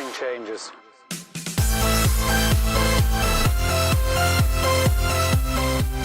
Nothing changes.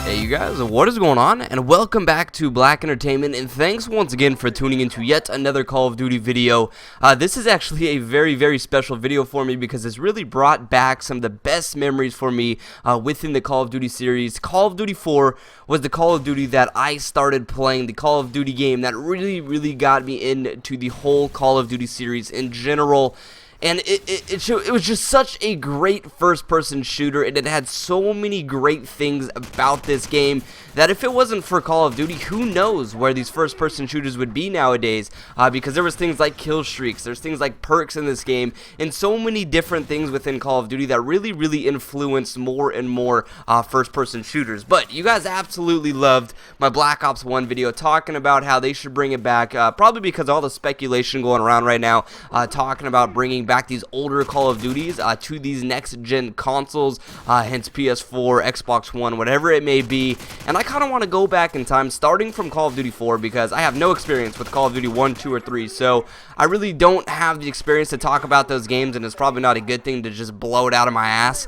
Hey you guys, what is going on? And welcome back to Black Entertainment, and thanks once again for tuning into yet another Call of Duty video. This is actually a very special video for me because it's really brought back some of the best memories for me within the Call of Duty series. Call of Duty 4 was the Call of Duty that I started playing, the Call of Duty game that really got me into the whole Call of Duty series in general. And it was just such a great first-person shooter, and it had so many great things about this game that if it wasn't for Call of Duty, who knows where these first-person shooters would be nowadays, because there was things like kill streaks, there's things like perks in this game, and so many different things within Call of Duty that really influenced more and more first-person shooters. But you guys absolutely loved my Black Ops 1 video talking about how they should bring it back, probably because of all the speculation going around right now, talking about bringing back these older Call of Duties to these next-gen consoles, hence PS4, Xbox One, whatever it may be. And I kind of want to go back in time, starting from Call of Duty 4, because I have no experience with Call of Duty 1, 2, or 3, so I really don't have the experience to talk about those games, and it's probably not a good thing to just blow it out of my ass.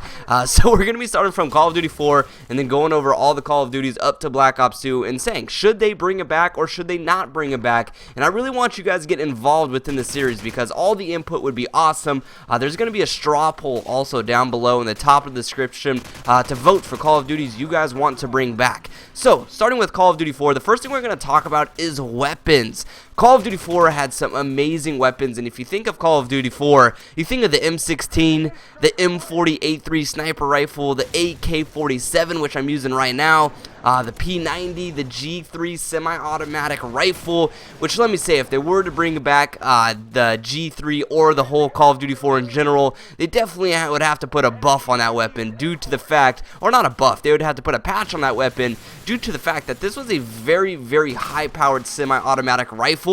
So we're going to be starting from Call of Duty 4, and then going over all the Call of Duties up to Black Ops 2, and saying, should they bring it back, or should they not bring it back? And I really want you guys to get involved within the series, because all the input would be awesome. There's going to be a straw poll also down below in the top of the description to vote for Call of Duties you guys want to bring back. So, starting with Call of Duty 4, the first thing we're going to talk about is weapons. Call of Duty 4 had some amazing weapons, and if you think of Call of Duty 4, you think of the M16, the M40A3 sniper rifle, the AK-47, which I'm using right now, the P90, the G3 semi-automatic rifle, which let me say, if they were to bring back the G3 or the whole Call of Duty 4 in general, they definitely would have to put a buff on that weapon due to the fact, or not a buff, they would have to put a patch on that weapon due to the fact that this was a very high-powered semi-automatic rifle,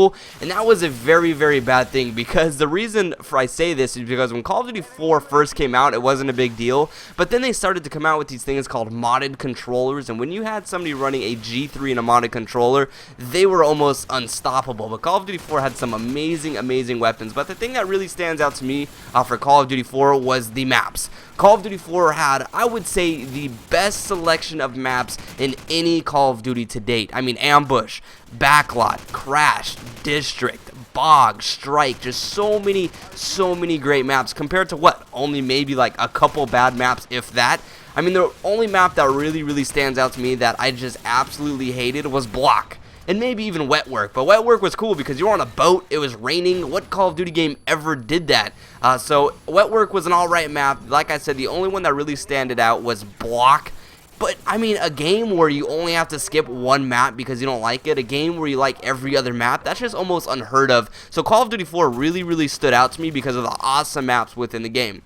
and that was a very bad thing, because the reason for I say this is because when Call of Duty 4 first came out, it wasn't a big deal, but then they started to come out with these things called modded controllers, and when you had somebody running a G3 in a modded controller, they were almost unstoppable. But Call of Duty 4 had some amazing weapons, but the thing that really stands out to me for Call of Duty 4 was the maps. Call of Duty 4 had, I would say, the best selection of maps in any Call of Duty to date. I mean, Ambush, Backlot, Crash, District, Bog, Strike, just so many great maps compared to what, only maybe like a couple bad maps, if that. I mean, the only map that really stands out to me that I just absolutely hated was Block. And maybe even Wet Work, but Wet Work was cool because you were on a boat, it was raining. What Call of Duty game ever did that? So Wet Work was an alright map. Like I said, the only one that really standed out was Block. But, I mean, a game where you only have to skip one map because you don't like it, a game where you like every other map, that's just almost unheard of. So Call of Duty 4 really stood out to me because of the awesome maps within the game.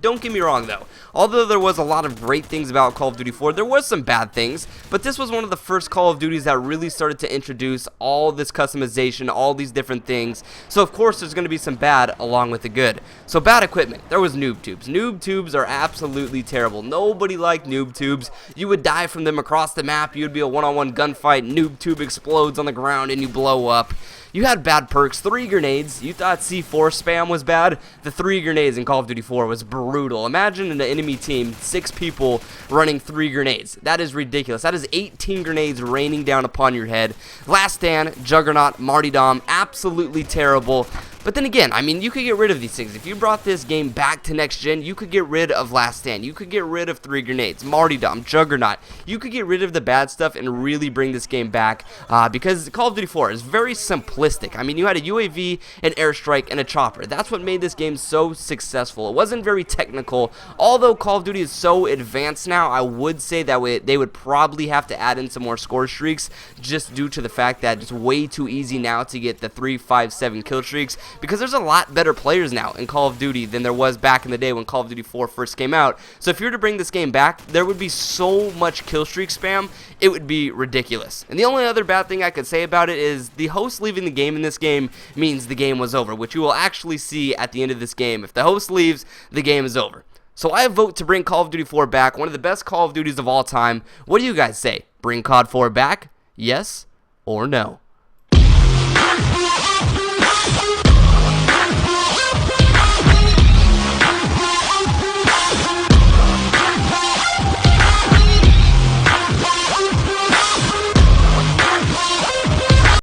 Don't get me wrong though, although there was a lot of great things about Call of Duty 4, there was some bad things, but this was one of the first Call of Duties that really started to introduce all this customization, all these different things, so of course there's going to be some bad along with the good. So bad equipment, there was noob tubes. Noob tubes are absolutely terrible. Nobody liked noob tubes. You would die from them across the map, you'd be a one-on-one gunfight, noob tube explodes on the ground and you blow up. You had bad perks, 3 grenades. You thought C4 spam was bad? The 3 grenades in Call of Duty 4 was brutal. Imagine an enemy team, 6 people running 3 grenades. That is ridiculous. That is 18 grenades raining down upon your head. Last Stand, Juggernaut, Martyrdom, absolutely terrible. But then again, I mean, you could get rid of these things. If you brought this game back to next gen, you could get rid of Last Stand. You could get rid of 3 grenades, Martyrdom, Juggernaut. You could get rid of the bad stuff and really bring this game back because Call of Duty 4 is very simplistic. I mean, you had a UAV, an airstrike, and a chopper. That's what made this game so successful. It wasn't very technical. Although Call of Duty is so advanced now, I would say that they would probably have to add in some more score streaks just due to the fact that it's way too easy now to get the 3, 5, 7 kill streaks, because there's a lot better players now in Call of Duty than there was back in the day when Call of Duty 4 first came out. So if you were to bring this game back, there would be so much kill streak spam, it would be ridiculous. And the only other bad thing I could say about it is the host leaving the game in this game means the game was over, which you will actually see at the end of this game. If the host leaves, the game is over. So I vote to bring Call of Duty 4 back, one of the best Call of Duties of all time. What do you guys say? Bring COD 4 back? Yes or no?